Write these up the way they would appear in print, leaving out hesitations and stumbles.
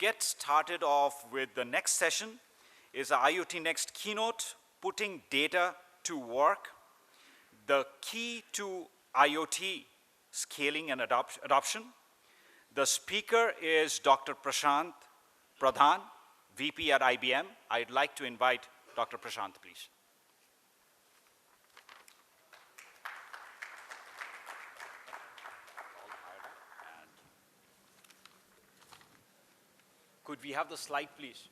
get started off with the next session is the IoT Next keynote, Putting Data to Work, the key to IoT scaling and adoption. The speaker is Dr. Prashant Pradhan, VP at IBM. I'd like to invite Dr. Prashant, please. Could we have the slide, please?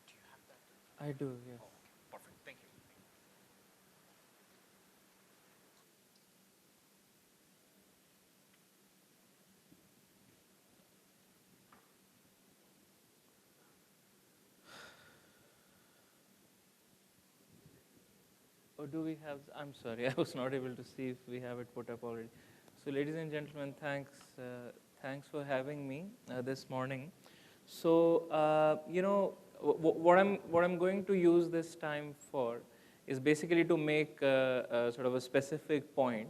Do you have that? I do, yes. Oh, perfect. Thank you. Or do we have, I'm sorry, I was not able to see if we have it put up already. So ladies and gentlemen, thanks for having me this morning. So, what I'm going to use this time for is basically to make sort of a specific point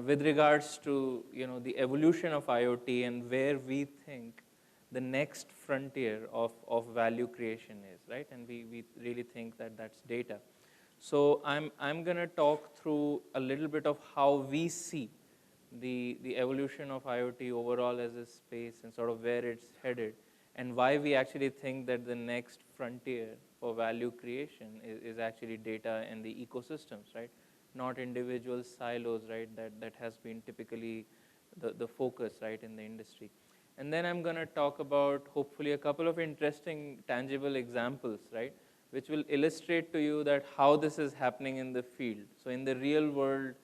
with regards to, the evolution of IoT and where we think the next frontier of value creation is, right? And we really think that that's data. So I'm going to talk through a little bit of how we see the evolution of IoT overall as a space and sort of where it's headed, and why we actually think that the next frontier for value creation is actually data and the ecosystems, right? Not individual silos, right? That has been typically the focus, right, in the industry. And then I'm going to talk about hopefully a couple of interesting tangible examples, right, which will illustrate to you that how this is happening in the field. So in the real world,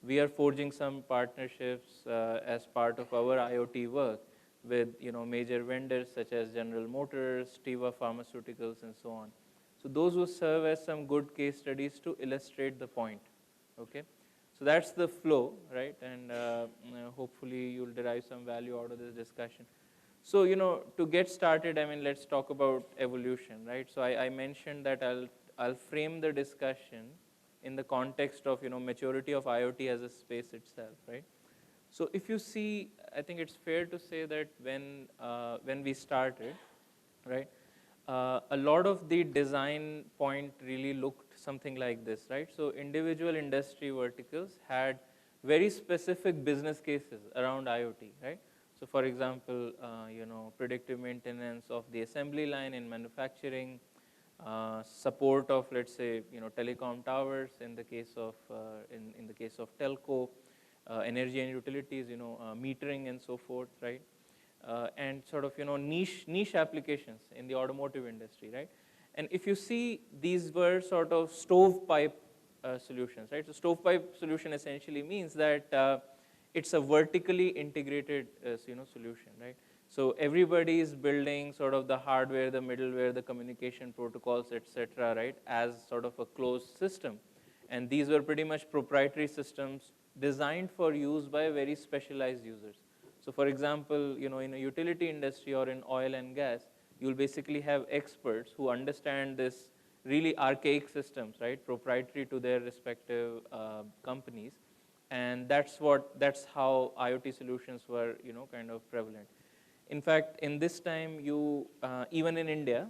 we are forging some partnerships as part of our IoT work with major vendors such as General Motors, Teva Pharmaceuticals, and so on. So those will serve as some good case studies to illustrate the point. Okay, so that's the flow, right? And hopefully you'll derive some value out of this discussion. So, to get started, I mean, let's talk about evolution, right? So I mentioned that I'll frame the discussion in the context of, maturity of IoT as a space itself, right? So if you see, I think it's fair to say that when we started, right, a lot of the design point really looked something like this, right? So individual industry verticals had very specific business cases around IoT, right? So for example, predictive maintenance of the assembly line in manufacturing, support of, let's say, telecom towers in the case of in the case of telco, energy and utilities, metering and so forth, right? And sort of niche applications in the automotive industry, right? And if you see, these were sort of stovepipe solutions, right? So stovepipe solution essentially means that it's a vertically integrated solution, right? So everybody is building sort of the hardware, the middleware, the communication protocols, etc., right, as sort of a closed system. And these were pretty much proprietary systems designed for use by very specialized users. So for example, in a utility industry or in oil and gas, you'll basically have experts who understand this really archaic systems, right, proprietary to their respective companies. And that's how IoT solutions were, kind of prevalent. In fact, in this time, even in India,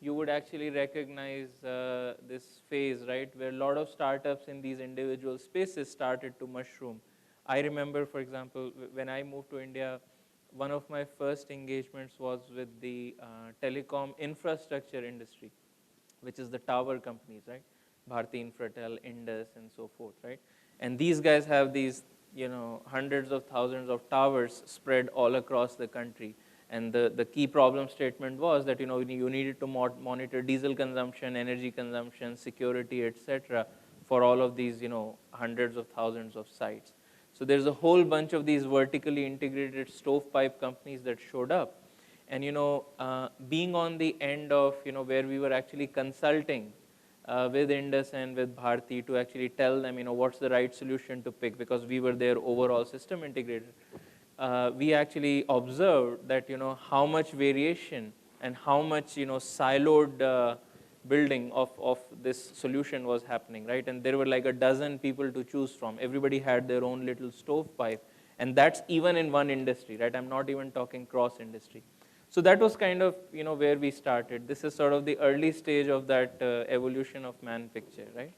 you would actually recognize this phase, right, where a lot of startups in these individual spaces started to mushroom. I remember, for example, when I moved to India, one of my first engagements was with the telecom infrastructure industry, which is the tower companies, right? Bharti Infratel, Indus, and so forth, right? And these guys have these, hundreds of thousands of towers spread all across the country. And the key problem statement was that, you needed to monitor diesel consumption, energy consumption, security, etc., for all of these, hundreds of thousands of sites. So there's a whole bunch of these vertically integrated stovepipe companies that showed up. And, being on the end of, where we were actually consulting with Indus and with Bharti to actually tell them, what's the right solution to pick, because we were their overall system integrator. We actually observed that, how much variation and how much, siloed building of this solution was happening, right? And there were like a dozen people to choose from. Everybody had their own little stovepipe. And that's even in one industry, right? I'm not even talking cross-industry. So that was kind of, where we started. This is sort of the early stage of that evolution of man picture, right?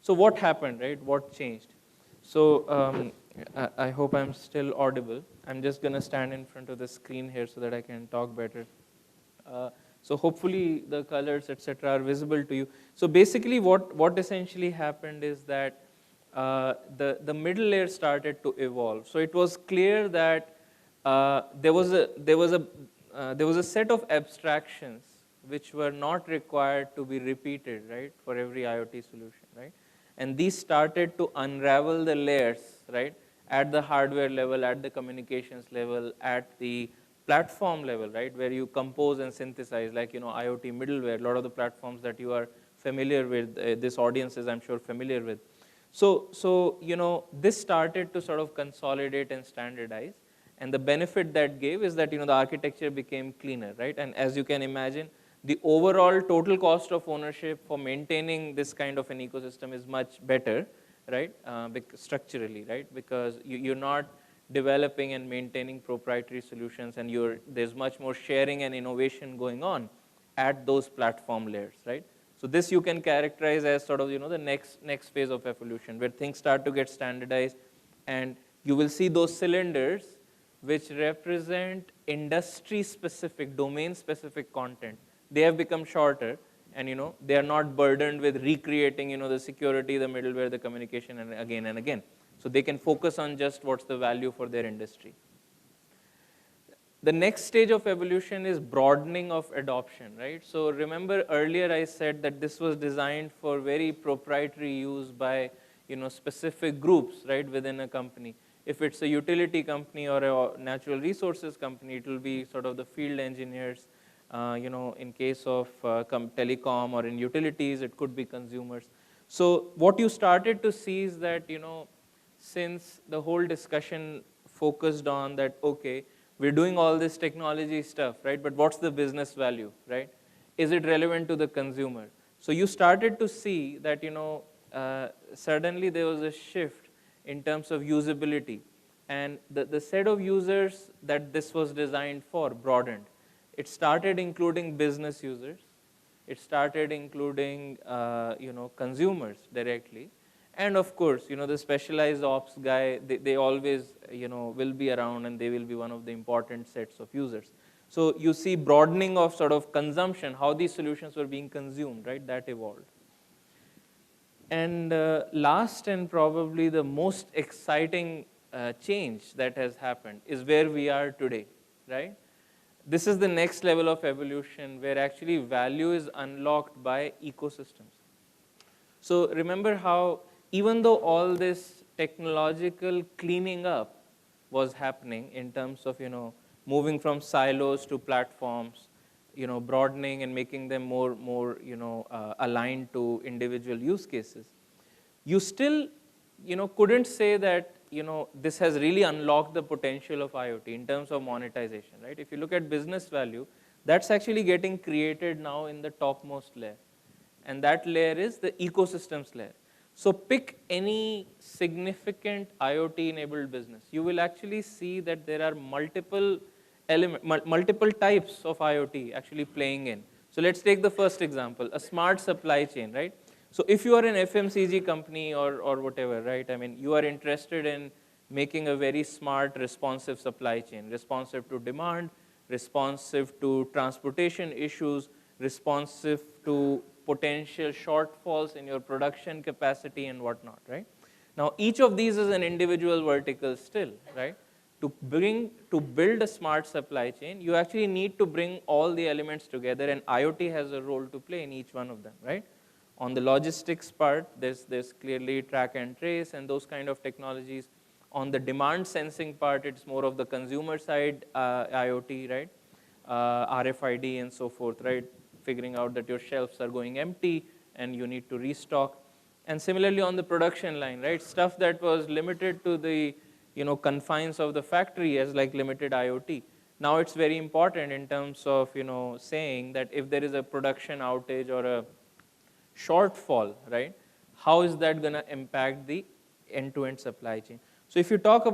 So what happened, right? What changed? So I hope I'm still audible. I'm just going to stand in front of the screen here so that I can talk better. So hopefully the colors, etc., are visible to you. So basically what essentially happened is that the middle layer started to evolve. So it was clear that there was a set of abstractions which were not required to be repeated, right, for every IoT solution, right? And these started to unravel the layers, right, at the hardware level, at the communications level, at the platform level, right, where you compose and synthesize, like, IoT middleware, a lot of the platforms that you are familiar with, this audience is, I'm sure, familiar with. So this started to sort of consolidate and standardize. And the benefit that gave is that, the architecture became cleaner, right? And as you can imagine, the overall total cost of ownership for maintaining this kind of an ecosystem is much better, right, structurally, right? Because you're not developing and maintaining proprietary solutions, and there's much more sharing and innovation going on at those platform layers, right? So this you can characterize as sort of, the next phase of evolution, where things start to get standardized, and you will see those cylinders which represent industry-specific, domain-specific content. They have become shorter, and they are not burdened with recreating the security, the middleware, the communication, and again. So they can focus on just what's the value for their industry. The next stage of evolution is broadening of adoption, right? So remember earlier I said that this was designed for very proprietary use by specific groups, right, within a company. If it's a utility company or a natural resources company, it will be sort of the field engineers. In case of telecom or in utilities, it could be consumers. So what you started to see is that, since the whole discussion focused on that, okay, we're doing all this technology stuff, right? But what's the business value, right? Is it relevant to the consumer? So you started to see that, suddenly there was a shift in terms of usability. And the set of users that this was designed for broadened. It started including business users. It started including, consumers directly. And of course, the specialized ops guy, they always, will be around, and they will be one of the important sets of users. So you see broadening of sort of consumption, how these solutions were being consumed, right? That evolved. And last and probably the most exciting change that has happened is where we are today, right? This is the next level of evolution where actually value is unlocked by ecosystems. So remember how even though all this technological cleaning up was happening in terms of, moving from silos to platforms, broadening and making them more aligned to individual use cases, you still, couldn't say that, this has really unlocked the potential of IoT in terms of monetization, right? If you look at business value, that's actually getting created now in the topmost layer. And that layer is the ecosystems layer. So pick any significant IoT-enabled business. You will actually see that there are multiple types of IoT actually playing in. So let's take the first example, a smart supply chain, right? So if you are an FMCG company or whatever, right? I mean, you are interested in making a very smart, responsive supply chain, responsive to demand, responsive to transportation issues, responsive to potential shortfalls in your production capacity and whatnot, right? Now, each of these is an individual vertical still, right? To build a smart supply chain, you actually need to bring all the elements together, and IoT has a role to play in each one of them, right? On the logistics part, there's clearly track and trace and those kind of technologies. On the demand sensing part, it's more of the consumer side IoT, right? RFID and so forth, right? Figuring out that your shelves are going empty and you need to restock. And similarly on the production line, right? Stuff that was limited to the confines of the factory as like limited IoT. Now it's very important in terms of saying that if there is a production outage or a shortfall, right? How is that going to impact the end-to-end supply chain? So if you talk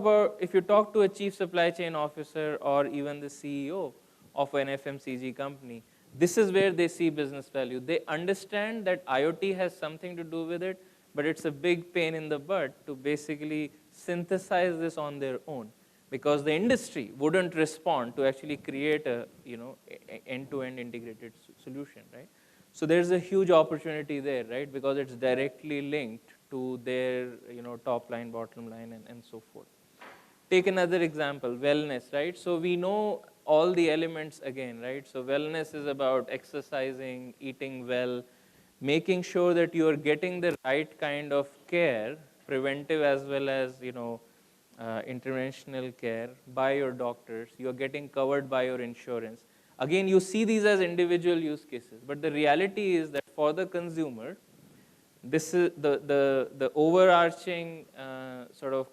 to a chief supply chain officer or even the CEO of an FMCG company, this is where they see business value. They understand that IoT has something to do with it, but it's a big pain in the butt to basically synthesize this on their own, because the industry wouldn't respond to actually create a end-to-end integrated solution, right? So there's a huge opportunity there, right? Because it's directly linked to their top line, bottom line, and so forth. Take another example, wellness, right? So we know all the elements again, right? So wellness is about exercising, eating well, making sure that you are getting the right kind of care, preventive as well as interventional care by your doctors. You're getting covered by your insurance. Again, you see these as individual use cases, but the reality is that for the consumer, this is the overarching sort of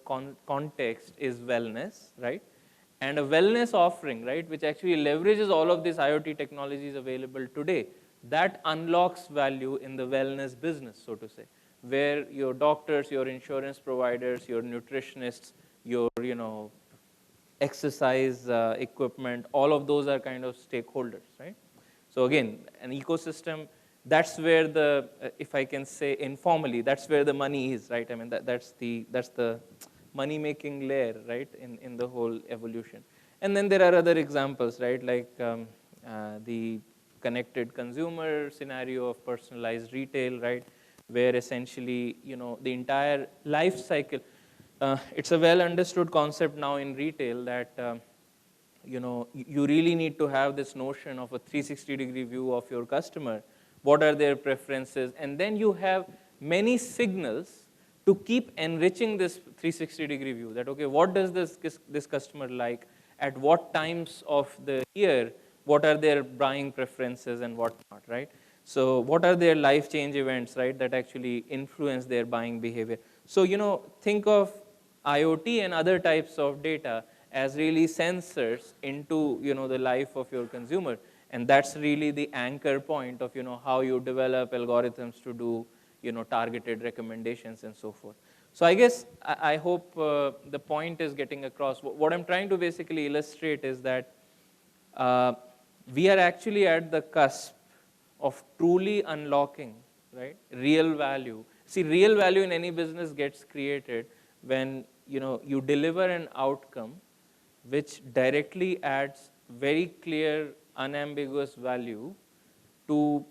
context is wellness, right? And a wellness offering, right, which actually leverages all of these IoT technologies available today, that unlocks value in the wellness business, so to say, where your doctors, your insurance providers, your nutritionists, your exercise equipment, all of those are kind of stakeholders, right? So again, an ecosystem, that's where the, if I can say informally, that's where the money is, right? I mean, that's the money-making layer, right, in the whole evolution. And then there are other examples, right, like the connected consumer scenario of personalized retail, right, where essentially, the entire life cycle, it's a well-understood concept now in retail that you really need to have this notion of a 360-degree view of your customer. What are their preferences? And then you have many signals to keep enriching this 360-degree view. That, okay, what does this customer like? At what times of the year? What are their buying preferences and whatnot, right? So what are their life change events, right, that actually influence their buying behavior? So, think of IoT and other types of data as really sensors into the life of your consumer, and that's really the anchor point of how you develop algorithms to do targeted recommendations and so forth. So I guess I hope the point is getting across. What I'm trying to basically illustrate is that we are actually at the cusp of truly unlocking, right, real value. See, real value in any business gets created when you deliver an outcome which directly adds very clear, unambiguous value to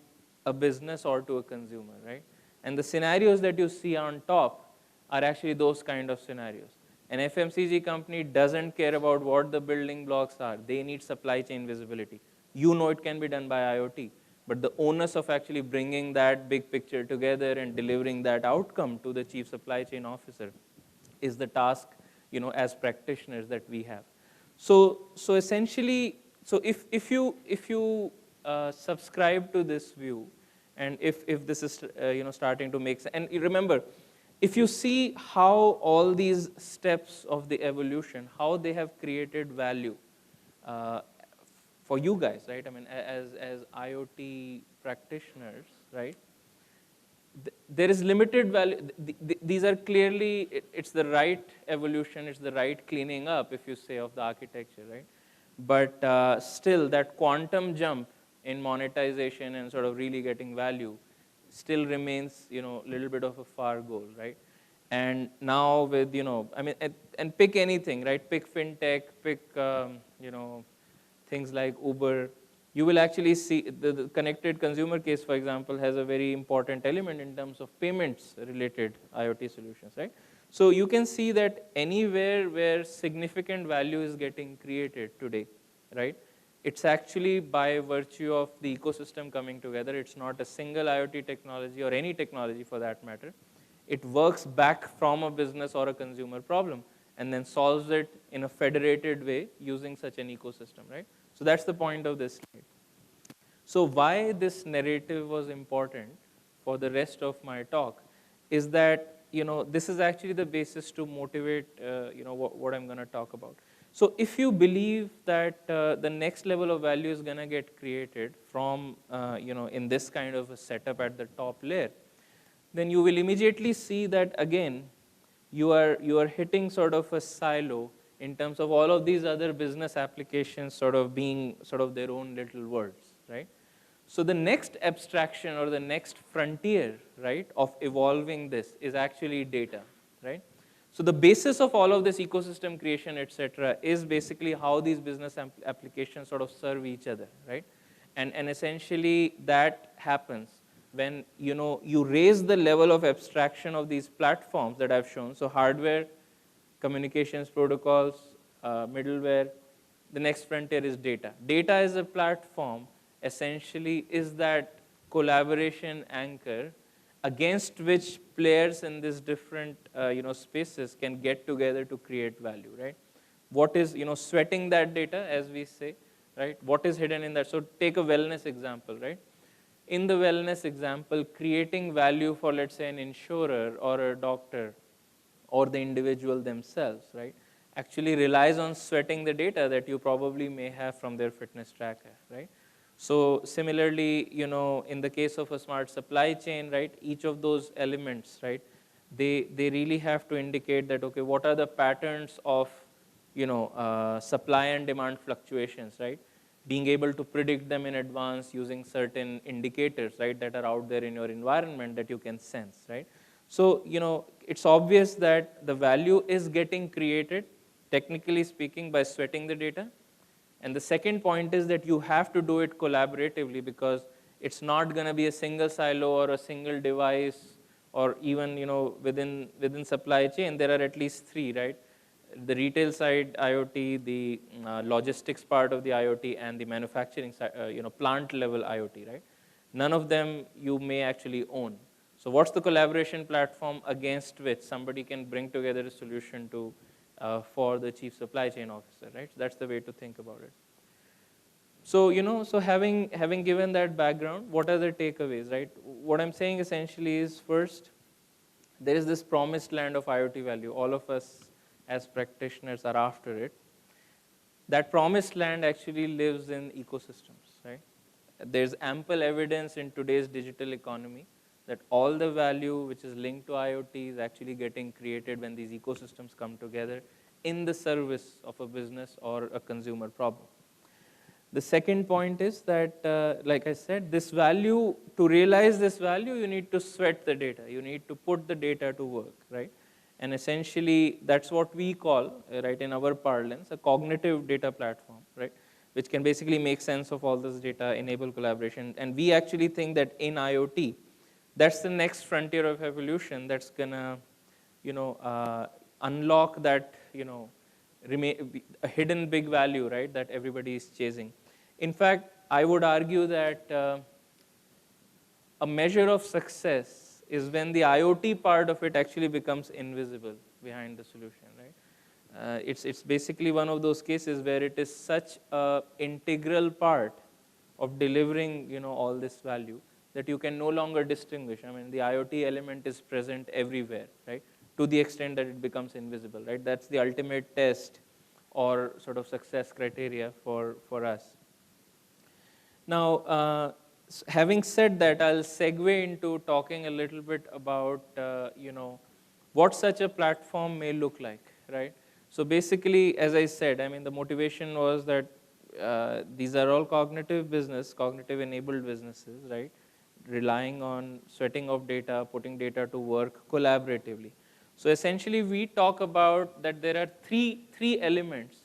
a business or to a consumer, right? And the scenarios that you see on top are actually those kind of scenarios. An FMCG company doesn't care about what the building blocks are. They need supply chain visibility. It can be done by IoT, but the onus of actually bringing that big picture together and delivering that outcome to the chief supply chain officer is the task, as practitioners that we have. So essentially, if you subscribe to this view, and if this is starting to make sense, and remember, if you see how all these steps of the evolution, how they have created value for you guys, right? I mean, as IoT practitioners, right? There is limited value. These are clearly, it's the right evolution, it's the right cleaning up, if you say, of the architecture, right? But still, that quantum jump in monetization and sort of really getting value still remains, a little bit of a far goal, right? And now with, I mean, and pick anything, right? Pick fintech, pick, things like Uber. You will actually see the connected consumer case, for example, has a very important element in terms of payments related IoT solutions, right? So you can see that anywhere where significant value is getting created today, right? It's actually by virtue of the ecosystem coming together. It's not a single IoT technology or any technology for that matter. It works back from a business or a consumer problem and then solves it in a federated way using such an ecosystem, right? So that's the point of this slide. So why this narrative was important for the rest of my talk is that, this is actually the basis to motivate, what I'm going to talk about. So if you believe that the next level of value is going to get created from, in this kind of a setup at the top layer, then you will immediately see that again, you are hitting sort of a silo in terms of all of these other business applications sort of being sort of their own little worlds, right? So the next abstraction or the next frontier, right, of evolving this is actually data, right? So the basis of all of this ecosystem creation, et cetera, is basically how these business applications sort of serve each other, right? And essentially that happens when you raise the level of abstraction of these platforms that I've shown. So hardware, communications protocols, middleware. The next frontier is data. Data as a platform essentially is that collaboration anchor against which players in these different spaces can get together to create value, right? What is sweating that data, as we say, right? What is hidden in that? So take a wellness example, right? In the wellness example, creating value for, let's say, an insurer or a doctor or the individual themselves, right, actually relies on sweating the data that you probably may have from their fitness tracker, right? So similarly, in the case of a smart supply chain, right, each of those elements, right, they really have to indicate that, okay, what are the patterns of, supply and demand fluctuations, right? Being able to predict them in advance using certain indicators, right, that are out there in your environment that you can sense, right? So, it's obvious that the value is getting created, technically speaking, by sweating the data. And the second point is that you have to do it collaboratively, because it's not going to be a single silo or a single device, or even within supply chain, there are at least three, right? The retail side IoT, the logistics part of the IoT, and the manufacturing side, plant level IoT, right? None of them you may actually own. So what's the collaboration platform against which somebody can bring together a solution to for the chief supply chain officer, right? So that's the way to think about it. So so having given that background, what are the takeaways, right? What I'm saying essentially is, first, there is this promised land of IoT value. All of us as practitioners are after it. That promised land actually lives in ecosystems, right? There's ample evidence in today's digital economy that all the value which is linked to IoT is actually getting created when these ecosystems come together in the service of a business or a consumer problem. The second point is that, like I said, this value, to realize this value, you need to sweat the data. You need to put the data to work, right? And essentially, that's what we call, right, in our parlance, a cognitive data platform, right, which can basically make sense of all this data, enable collaboration. And we actually think that in IoT, that's the next frontier of evolution that's gonna, unlock that, a hidden big value, right, that everybody is chasing. In fact, I would argue that a measure of success is when the IoT part of it actually becomes invisible behind the solution, right? It's basically one of those cases where it is such an integral part of delivering, all this value that you can no longer distinguish. I mean, the IoT element is present everywhere, right? To the extent that it becomes invisible, right? That's the ultimate test or sort of success criteria for us. Now, having said that, I'll segue into talking a little bit about, what such a platform may look like, right? So basically, as I said, I mean, the motivation was that these are all cognitive enabled businesses, right? Relying on sweating of data, putting data to work collaboratively. So essentially, we talk about that there are three elements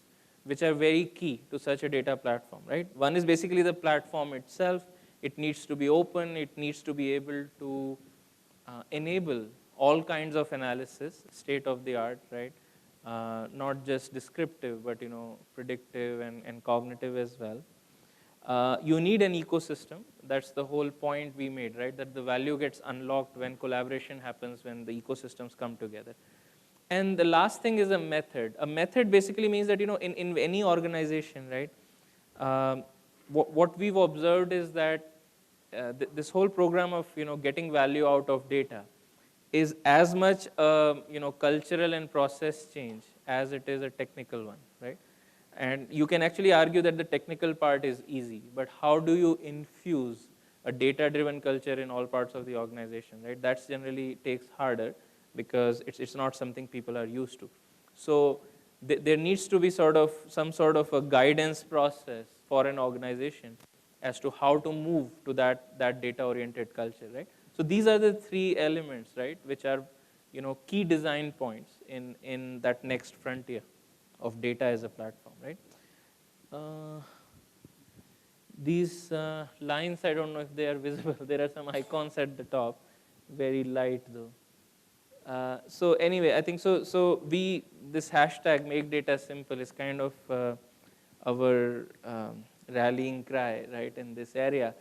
which are very key to such a data platform, right? One is basically the platform itself. It needs to be open. It needs to be able to enable all kinds of analysis, state of the art, right? Not just descriptive, but predictive and cognitive as well. You need an ecosystem. That's the whole point we made, right? That the value gets unlocked when collaboration happens, when the ecosystems come together. And the last thing is a method. A method basically means that, in any organization, right, what we've observed is that this whole program of, getting value out of data is as much a, cultural and process change as it is a technical one, right? And you can actually argue that the technical part is easy, but how do you infuse a data-driven culture in all parts of the organization, right? That's generally takes harder because it's not something people are used to. So there needs to be some sort of a guidance process for an organization as to how to move to that data-oriented culture, right? So these are the three elements, right, which are key design points in that next frontier of data as a platform, right? These lines, I don't know if they are visible. There are some icons at the top, very light though. So anyway, I think this hashtag make data simple is kind of our rallying cry, right, in this area.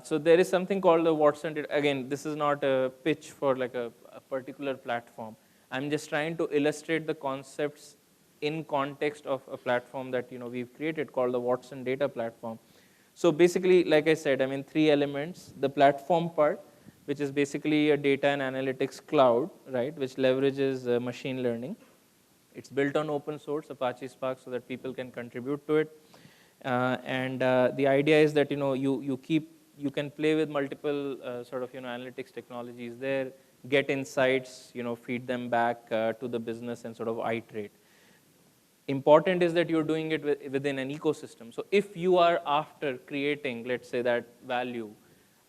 So there is something called the Watson. Again, this is not a pitch for like a particular platform. I'm just trying to illustrate the concepts in context of a platform that we've created called the Watson Data Platform. So basically, like I said, I mean, three elements: the platform part, which is basically a data and analytics cloud, right, which leverages machine learning. It's built on open source, Apache Spark, so that people can contribute to it. The idea is that you can play with multiple sort of analytics technologies there, get insights, feed them back to the business and sort of iterate. Important is that you're doing it within an ecosystem. So if you are after creating, let's say, that value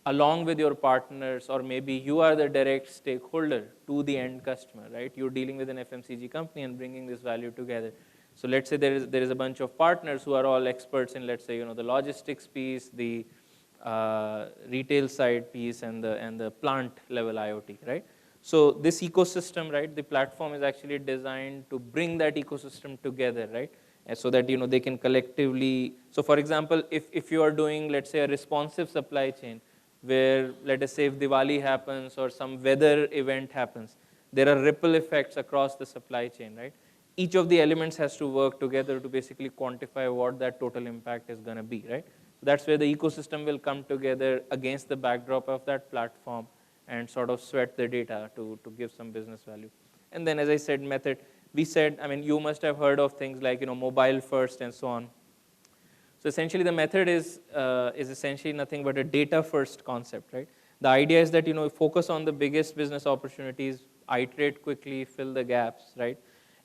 along with your partners, or maybe you are the direct stakeholder to the end customer, right? You're dealing with an FMCG company and bringing this value together. So let's say there is a bunch of partners who are all experts in, let's say, the logistics piece, the retail side piece, and the plant level IoT, right? So this ecosystem, right, the platform is actually designed to bring that ecosystem together, right? And so that they can collectively. So for example, if you are doing, let's say, a responsive supply chain, where, let us say, if Diwali happens or some weather event happens, there are ripple effects across the supply chain, right? Each of the elements has to work together to basically quantify what that total impact is going to be, right? So that's where the ecosystem will come together against the backdrop of that platform and sort of sweat the data to give some business value. And then, as I said, method, we said, I mean, you must have heard of things like mobile first and so on. So essentially, the method is essentially nothing but a data-first concept, right? The idea is that focus on the biggest business opportunities, iterate quickly, fill the gaps, right?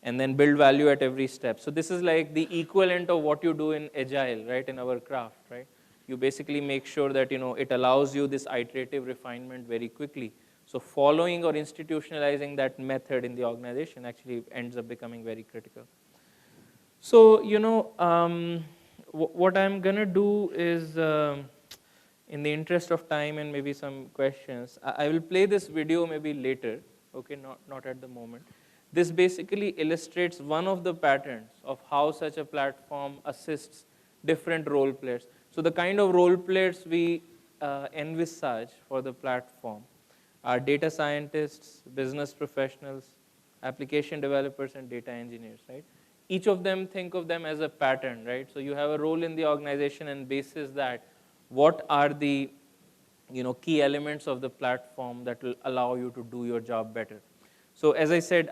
And then build value at every step. So this is like the equivalent of what you do in Agile, right? In our craft, right? You basically make sure that it allows you this iterative refinement very quickly. So following or institutionalizing that method in the organization actually ends up becoming very critical. So what I'm going to do is, in the interest of time and maybe some questions, I will play this video maybe later, okay, not at the moment. This basically illustrates one of the patterns of how such a platform assists different role players. So the kind of role players we envisage for the platform are data scientists, business professionals, application developers, and data engineers, right? Each of them, think of them as a pattern, right? So you have a role in the organization, and basis that, what are the key elements of the platform that will allow you to do your job better. So as I said,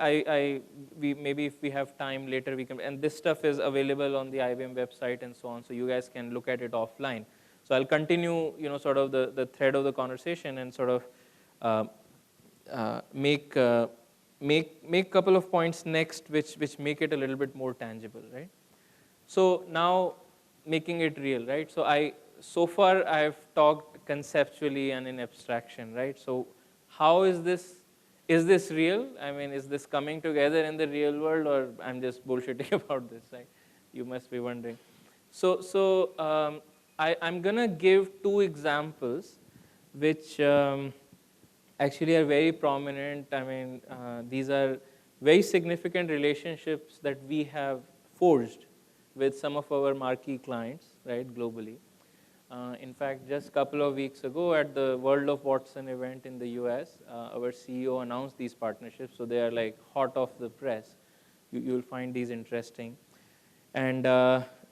maybe if we have time later, we can, and this stuff is available on the IBM website and so on, so you guys can look at it offline. So I'll continue, sort of the thread of the conversation and sort of make a couple of points next, which make it a little bit more tangible, right? So now making it real, right? So far I've talked conceptually and in abstraction, right? So how is this? Is this real? I mean, is this coming together in the real world, or I'm just bullshitting about this, right? You must be wondering. So I'm gonna give two examples, which actually are very prominent. I mean, these are very significant relationships that we have forged with some of our marquee clients, right, globally. In fact, just a couple of weeks ago at the World of Watson event in the US, our CEO announced these partnerships, so they are like hot off the press. You'll find these interesting. And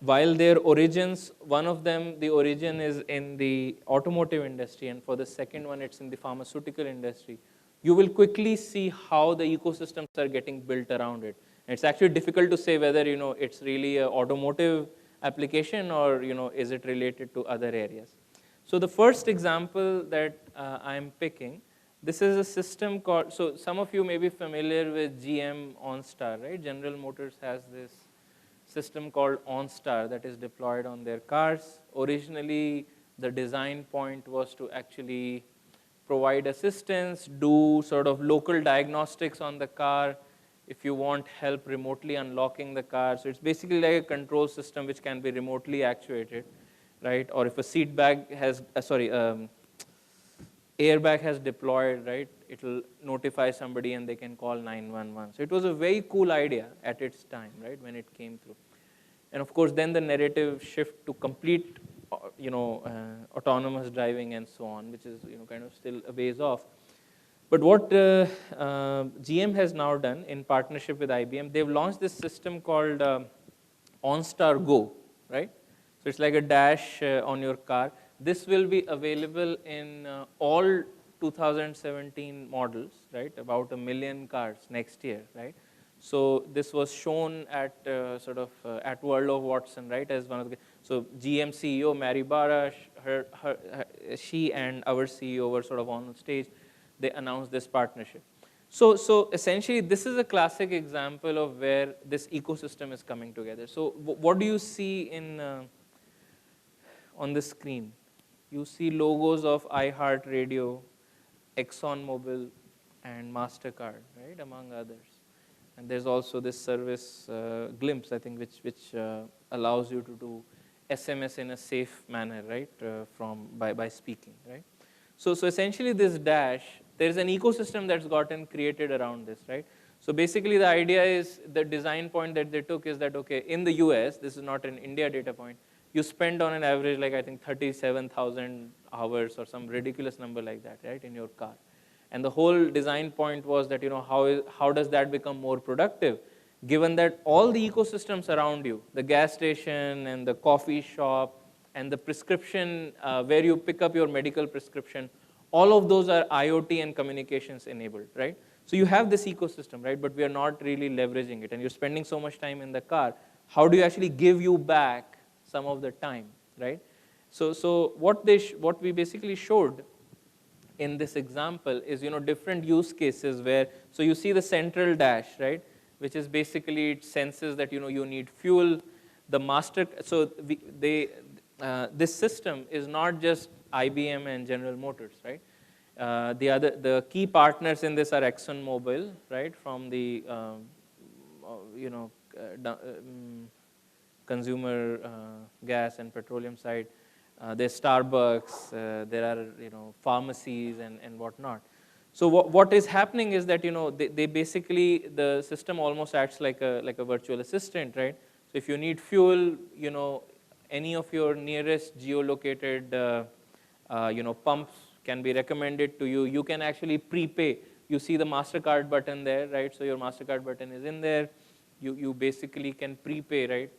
while their origins, one of them, the origin is in the automotive industry, and for the second one, it's in the pharmaceutical industry, you will quickly see how the ecosystems are getting built around it. It's actually difficult to say whether, it's really an automotive application or, is it related to other areas. So the first example that I'm picking, this is a system called, so some of you may be familiar with GM Onstar, right? General Motors has this system called Onstar that is deployed on their cars. Originally, the design point was to actually provide assistance, do sort of local diagnostics on the car, if you want help remotely unlocking the car. So it's basically like a control system which can be remotely actuated, right? Or if a seat bag has, airbag has deployed, right? It'll notify somebody and they can call 911. So it was a very cool idea at its time, right, when it came through. And of course, then the narrative shift to complete, autonomous driving and so on, which is, kind of still a ways off. But what GM has now done in partnership with IBM, they've launched this system called Onstar Go, right? So it's like a dash on your car. This will be available in all 2017 models, right? About 1 million cars next year, right? So this was shown at at World of Watson, right? As one of the, so GM CEO Mary Barra, she and our CEO were sort of on stage. They announced this partnership. So essentially, this is a classic example of where this ecosystem is coming together. So what do you see in on the screen? You see logos of iHeartRadio, ExxonMobil, and MasterCard, right, among others. And there's also this service, Glimpse, I think, which allows you to do SMS in a safe manner, right, by speaking, right? So essentially, this dash, there's an ecosystem that's gotten created around this, right? So basically, the idea is, the design point that they took is that, okay, in the US, this is not an India data point, you spend on an average, like I think 37,000 hours or some ridiculous number like that, right, in your car. And the whole design point was that, how does that become more productive, given that all the ecosystems around you, the gas station and the coffee shop and the prescription where you pick up your medical prescription, all of those are IoT and communications enabled, right? So you have this ecosystem, right, but we are not really leveraging it. And you're spending so much time in the car. How do you actually give you back some of the time, right? So what we basically showed in this example is, different use cases where, so you see the central dash, right, which is basically, it senses that, you need fuel. The master, so this system is not just IBM and General Motors, right? The key partners in this are ExxonMobil, right, from the, consumer gas and petroleum side. There's Starbucks, there are, pharmacies and whatnot. So what is happening is that, they basically, the system almost acts like a virtual assistant, right? So if you need fuel, any of your nearest geolocated, pumps can be recommended to you. You can actually prepay. You see the MasterCard button there, right? So your MasterCard button is in there. You basically can prepay, right,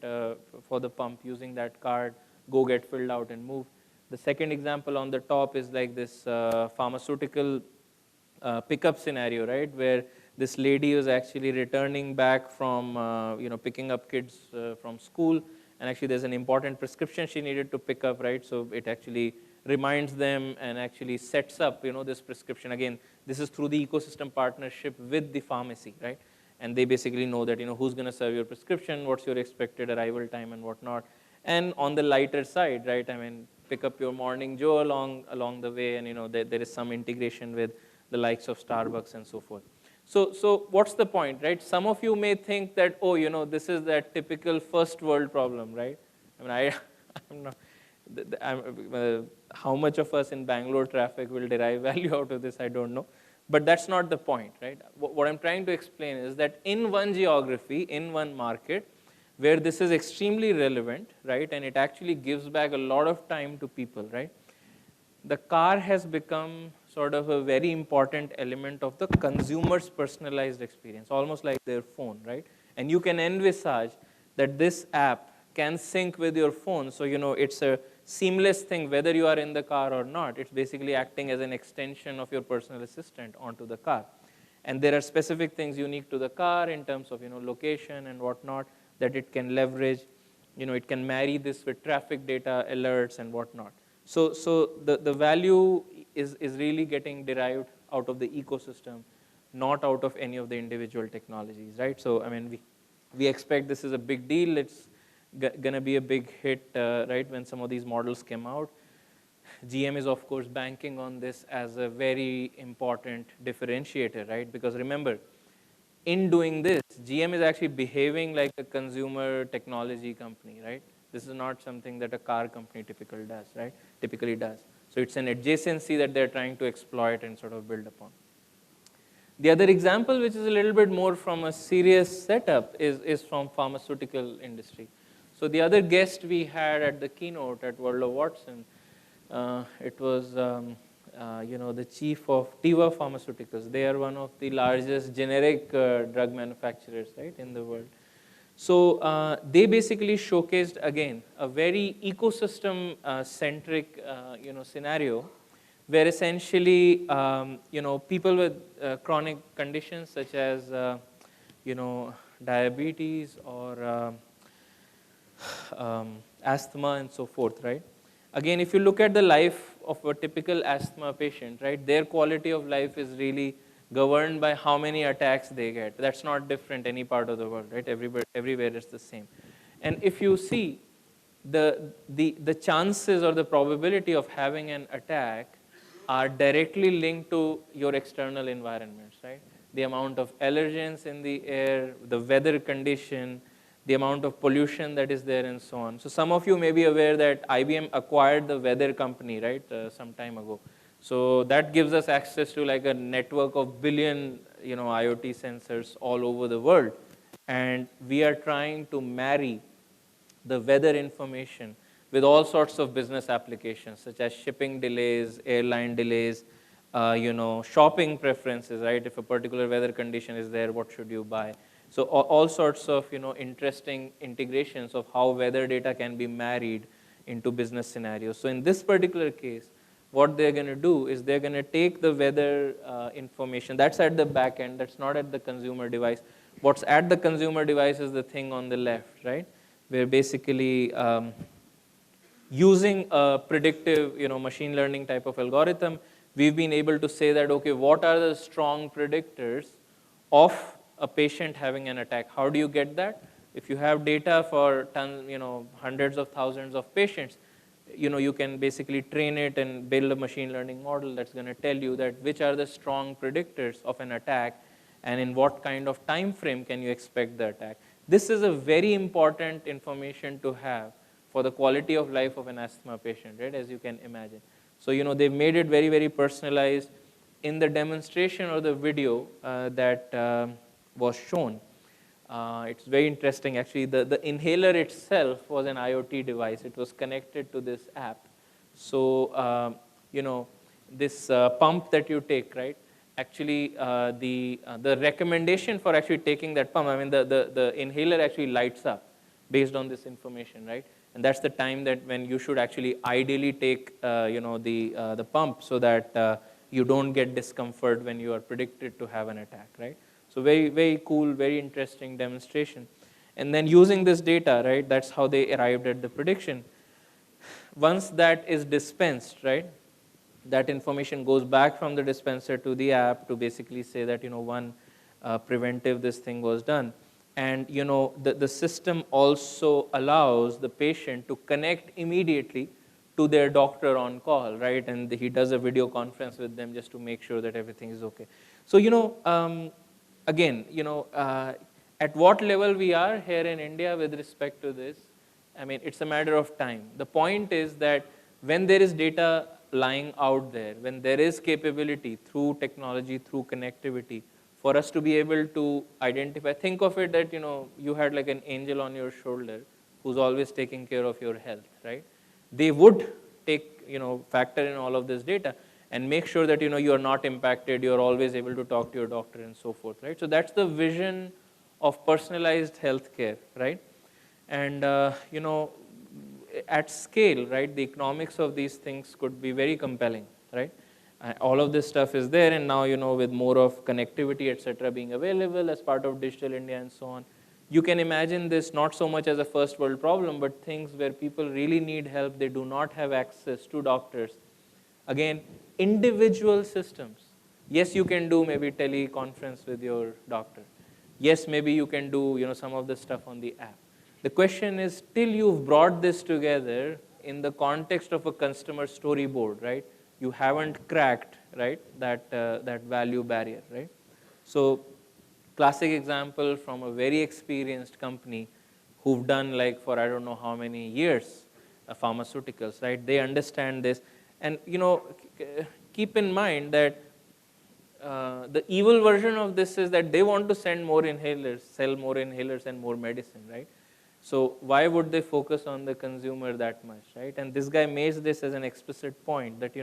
for the pump using that card, go get filled out and move. The second example on the top is like this pharmaceutical pickup scenario, right, where this lady was actually returning back from, picking up kids from school, and actually there's an important prescription she needed to pick up, right? So it actually reminds them and actually sets up, this prescription. Again, this is through the ecosystem partnership with the pharmacy, right? And they basically know that, who's going to serve your prescription, what's your expected arrival time and whatnot. And on the lighter side, right, I mean, pick up your morning Joe along the way, and there is some integration with the likes of Starbucks and so forth. So what's the point, right? Some of you may think that, oh, this is that typical first world problem, right? I mean, I'm not, how much of us in Bangalore traffic will derive value out of this, I don't know. But that's not the point, right? What I'm trying to explain is that in one geography, in one market, where this is extremely relevant, right, and it actually gives back a lot of time to people, right, the car has become sort of a very important element of the consumer's personalized experience, almost like their phone, right? And you can envisage that this app can sync with your phone, so it's a seamless thing whether you are in the car or not. It's basically acting as an extension of your personal assistant onto the car. And there are specific things unique to the car in terms of location and whatnot that it can leverage. It can marry this with traffic data, alerts, and whatnot. So the value is really getting derived out of the ecosystem, not out of any of the individual technologies, right? So I mean, we expect this is a big deal. It's going to be a big hit, right, when some of these models come out. GM is, of course, banking on this as a very important differentiator, right? Because remember, in doing this, GM is actually behaving like a consumer technology company, right? This is not something that a car company typically does. So it's an adjacency that they're trying to exploit and sort of build upon. The other example, which is a little bit more from a serious setup, is from pharmaceutical industry. So the other guest we had at the keynote at World of Watson, it was the chief of Teva Pharmaceuticals. They are one of the largest generic drug manufacturers, right, in the world. So they basically showcased, again, a very ecosystem-centric scenario where essentially people with chronic conditions such as diabetes or asthma and so forth, right? Again, if you look at the life of a typical asthma patient, right, their quality of life is really governed by how many attacks they get. That's not different any part of the world, right? Everywhere it's the same. And if you see the chances or the probability of having an attack are directly linked to your external environments, right? The amount of allergens in the air, the weather condition, the amount of pollution that is there, and so on. So some of you may be aware that IBM acquired the weather company, right, some time ago. So that gives us access to like a network of billion, IoT sensors all over the world. And we are trying to marry the weather information with all sorts of business applications, such as shipping delays, airline delays, shopping preferences, right? If a particular weather condition is there, what should you buy? So all sorts of interesting integrations of how weather data can be married into business scenarios. So in this particular case, what they're going to do is they're going to take the weather information. That's at the back end. That's not at the consumer device. What's at the consumer device is the thing on the left, right? We're basically using a predictive, machine learning type of algorithm. We've been able to say that, okay, what are the strong predictors of a patient having an attack? How do you get that? If you have data for tons, hundreds of thousands of patients, you can basically train it and build a machine learning model that's going to tell you that which are the strong predictors of an attack and in what kind of time frame can you expect the attack. This is a very important information to have for the quality of life of an asthma patient, right, as you can imagine. So, they've made it very, very personalized. In the demonstration or the video that was shown, it's very interesting. Actually, the inhaler itself was an IoT device. It was connected to this app. So, this pump that you take, right? Actually, the recommendation for actually taking that pump, I mean, the inhaler actually lights up based on this information, right? And that's the time that when you should actually ideally take, the pump so that you don't get discomfort when you are predicted to have an attack, right? So very, very cool, very interesting demonstration. And then using this data, right, that's how they arrived at the prediction. Once that is dispensed, right, that information goes back from the dispenser to the app to basically say that, one, preventive this thing was done. And, the system also allows the patient to connect immediately to their doctor on call, right? And he does a video conference with them just to make sure that everything is okay. So, again, at what level we are here in India with respect to this, I mean, it's a matter of time. The point is that when there is data lying out there, when there is capability through technology, through connectivity, for us to be able to identify, think of it that, you had like an angel on your shoulder who's always taking care of your health, right? They would take, factor in all of this data and make sure that, you are not impacted, you're always able to talk to your doctor and so forth, right? So that's the vision of personalized healthcare, right? And, at scale, right, the economics of these things could be very compelling, right? All of this stuff is there, and now, with more of connectivity, etc., being available as part of Digital India and so on, you can imagine this not so much as a first world problem, but things where people really need help, they do not have access to doctors. Again, individual systems. Yes, you can do maybe teleconference with your doctor. Yes, maybe you can do some of the stuff on the app. The question is, till you've brought this together in the context of a customer storyboard, right? You haven't cracked, right, that value barrier, right? So, classic example from a very experienced company who've done like for I don't know how many years pharmaceuticals, right? They understand this, and keep in mind that the evil version of this is that they want to send more inhalers, sell more inhalers and more medicine, right? So why would they focus on the consumer that much, right? And this guy makes this as an explicit point that,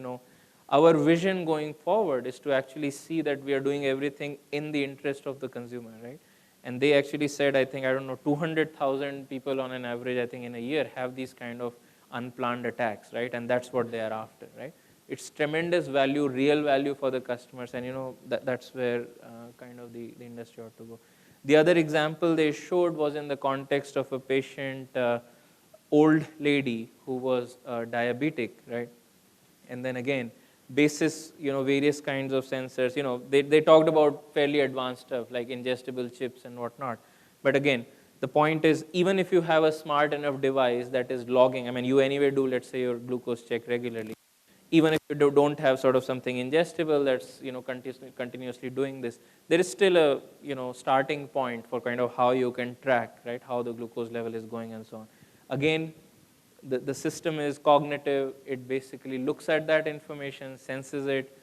our vision going forward is to actually see that we are doing everything in the interest of the consumer, right? And they actually said, I think, 200,000 people on an average, I think, in a year have these kind of unplanned attacks, right? And that's what they are after, right? It's tremendous value, real value for the customers, and that's where kind of the industry ought to go. The other example they showed was in the context of a patient, old lady who was diabetic, right? And then again, basis, various kinds of sensors, they talked about fairly advanced stuff like ingestible chips and whatnot. But again, the point is, even if you have a smart enough device that is logging, I mean, you anyway do, let's say, your glucose check regularly. Even if you don't have sort of something ingestible that's continuously doing this, there is still a starting point for kind of how you can track, right, how the glucose level is going and so on. Again, the system is cognitive. It basically looks at that information, senses it,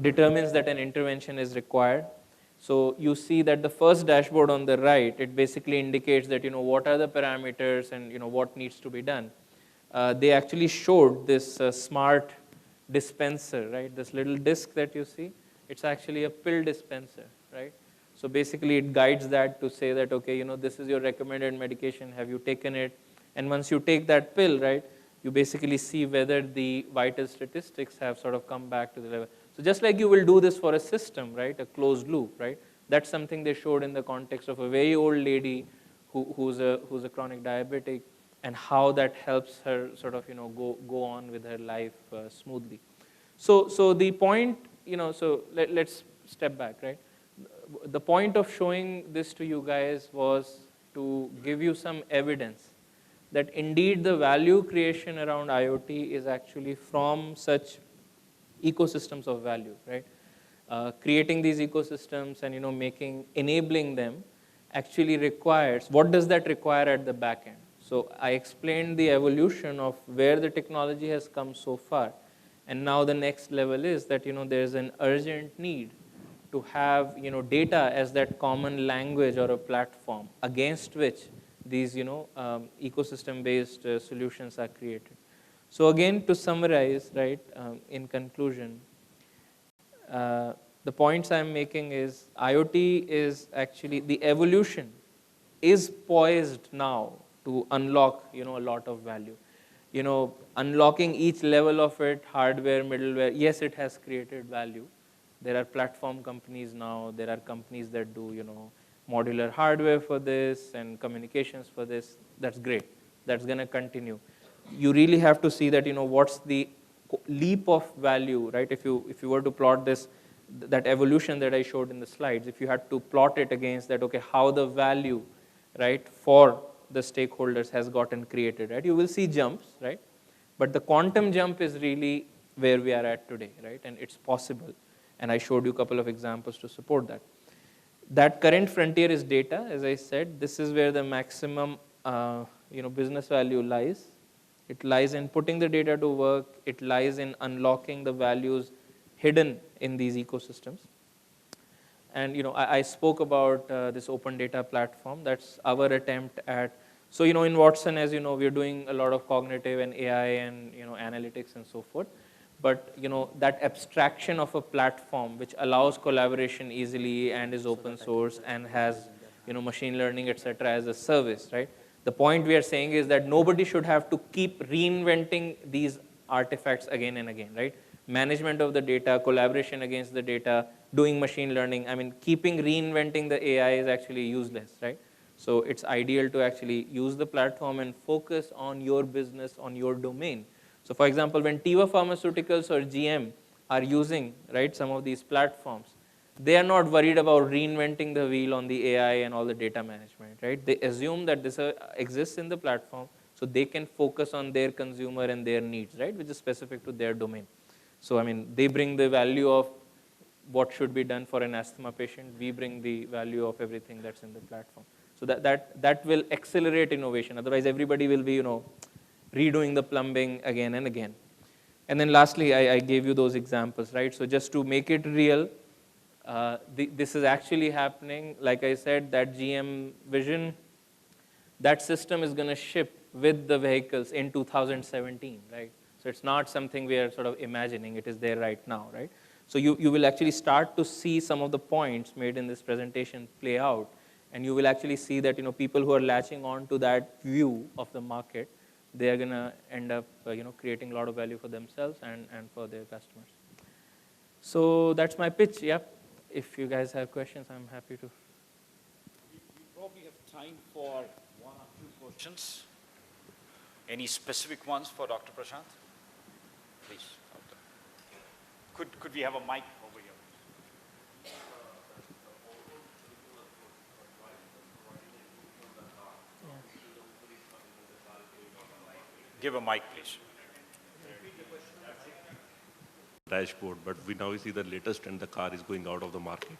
determines that an intervention is required. So you see that the first dashboard on the right, it basically indicates that what are the parameters and what needs to be done. They actually showed this smart dispenser, right? This little disc that you see, it's actually a pill dispenser, right? So basically it guides that to say that, okay, this is your recommended medication, have you taken it? And once you take that pill, right, you basically see whether the vital statistics have sort of come back to the level. So just like you will do this for a system, right, a closed loop, right? That's something they showed in the context of a very old lady who's a chronic diabetic, and how that helps her sort of go on with her life smoothly. So the point, so let's step back, right? The point of showing this to you guys was to give you some evidence that indeed the value creation around IoT is actually from such ecosystems of value, right? Creating these ecosystems and enabling them actually requires, what does that require at the back end? So I explained the evolution of where the technology has come so far, and now the next level is that there's an urgent need to have data as that common language or a platform against which these ecosystem-based solutions are created. So again, to summarize, right, in conclusion, the points I'm making is IoT is actually, the evolution is poised now to unlock a lot of value. Unlocking each level of it, hardware, middleware, yes, it has created value. There are platform companies now, there are companies that do modular hardware for this and communications for this. That's great. That's going to continue. You really have to see that what's the leap of value, right? If you were to plot this, that evolution that I showed in the slides, if you had to plot it against that, okay, how the value, right, for the stakeholders has gotten created, right? You will see jumps, right? But the quantum jump is really where we are at today, right? And it's possible. And I showed you a couple of examples to support that. That current frontier is data, as I said. This is where the maximum business value lies. It lies in putting the data to work. It lies in unlocking the values hidden in these ecosystems. And I spoke about this open data platform. That's our attempt at, so in Watson, as we're doing a lot of cognitive and AI and analytics and so forth. But that abstraction of a platform which allows collaboration easily and is open source and has machine learning, etc., as a service, right? The point we are saying is that nobody should have to keep reinventing these artifacts again and again, right? management of the data, collaboration against the data, doing machine learning. I mean, keeping reinventing the AI is actually useless, right? So it's ideal to actually use the platform and focus on your business, on your domain. So for example, when Teva Pharmaceuticals or GM are using, right, some of these platforms, they are not worried about reinventing the wheel on the AI and all the data management, right? They assume that this exists in the platform, so they can focus on their consumer and their needs, right, which is specific to their domain. So I mean, they bring the value of what should be done for an asthma patient. We bring the value of everything that's in the platform. So that will accelerate innovation. Otherwise, everybody will be, redoing the plumbing again and again. And then lastly, I gave you those examples, right? So just to make it real, this is actually happening. Like I said, that GM vision, that system is going to ship with the vehicles in 2017, right? So it's not something we are sort of imagining. It is there right now, right? So you will actually start to see some of the points made in this presentation play out, and you will actually see that people who are latching on to that view of the market, they are going to end up creating a lot of value for themselves and for their customers. So that's my pitch. Yep. If you guys have questions, I'm happy to. We probably have time for one or two questions. Any specific ones for Dr. Prashant? Please. Could we have a mic over here? Give a mic, please. Dashboard, but we now see the latest trend, the car is going out of the market.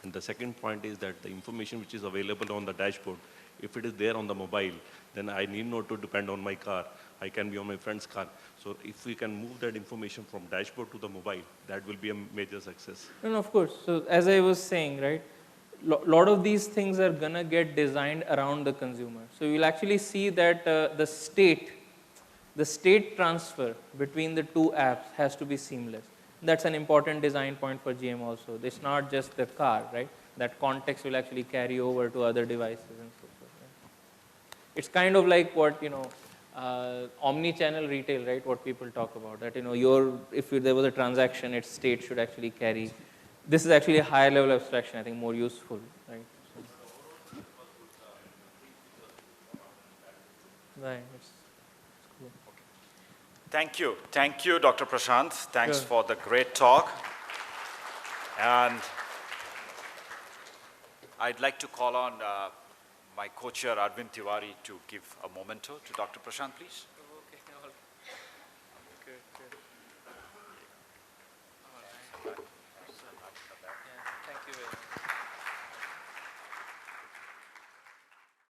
And the second point is that the information which is available on the dashboard, if it is there on the mobile, then I need not to depend on my car. I can be on my friend's car. So if we can move that information from dashboard to the mobile, that will be a major success. No, of course. So as I was saying, right, lot of these things are gonna get designed around the consumer. So you'll actually see that the state transfer between the two apps has to be seamless. That's an important design point for GM also. It's not just the car, right? That context will actually carry over to other devices and so forth. Right? It's kind of like what, omni-channel retail, right? What people talk about, that, if there was a transaction, its state should actually carry. This is actually a higher level abstraction, I think more useful, right? So, right. It's cool. Thank you, Dr. Prashant. Thanks Sure. for the great talk. And I'd like to call on my co-chair, Arvind Tiwari, to give a memento to Dr. Prashant, please.